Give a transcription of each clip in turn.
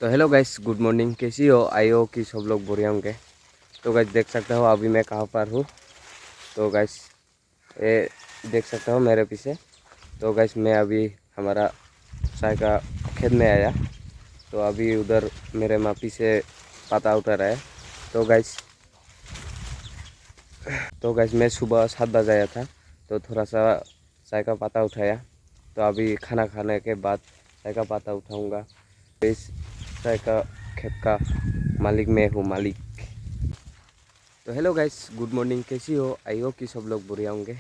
तो hello guys, good morning. कैसी हो? आई हो कि सब लोग बढ़िया होंगे। तो गाइस देख सकते हो अभी मैं कहाँ पर हूँ। तो गाइस ये देख सकते हो मेरे पीछे। तो गाइस मैं अभी हमारा चाय का खेत में आया। तो अभी उधर मेरे माँ पीछे पत्ता उतर रहा है। तो गाइस मैं सुबह 7 बजे आया था। तो थोड़ा सा चाय का पत्ता उठाया। तो अभी खाना खाने के बाद चाय का पत्ता उठाऊँगा। इस चाय का खेत का मालिक मैं हूँ, मालिक। तो हेलो गाइस, गुड मॉर्निंग। कैसी हो? आई हो कि सब लोग बढ़िया होंगे।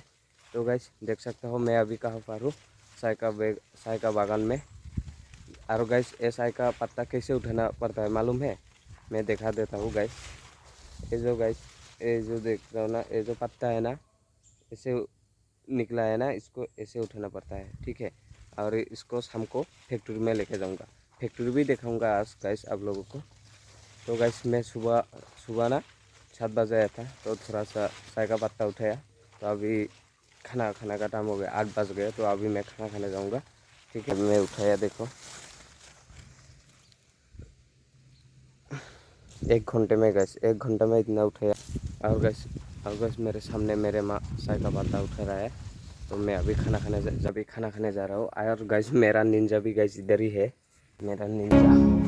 तो गाइस देख सकते हो मैं अभी कहाँ पर हूँ, चाय का बागान में। और गाइस ये चाय का पत्ता कैसे उठाना पड़ता है मालूम है? मैं दिखा देता हूँ गाइस। ये जो देख रहा हो ना, ये जो पत्ता है ना, ऐसे निकला है ना, इसको ऐसे उठाना पड़ता है, ठीक है। और इसको शाम को फैक्ट्री में लेके जाऊँगा। फैक्ट्री भी दिखाऊँगा आज गाइस आप लोगों को। तो गाइस मैं सुबह सुबह ना 7 बजे आया था। तो थोड़ा सा चाय का पत्ता उठाया। तो अभी खाना का टाइम हो गया, 8 बज गए। तो अभी मैं खाना खाने जाऊँगा, ठीक है। मैं उठाया, देखो 1 घंटे में गैस, 1 घंटे में इतना उठाया। और गैस मेरे सामने मेरे माँ चाय का पत्ता उठा रहा है। तो मैं अभी खाना खाने जा रहा हूँ। और गैस मेरा निंजा भी गैस इधर ही है, मेरा निंजा।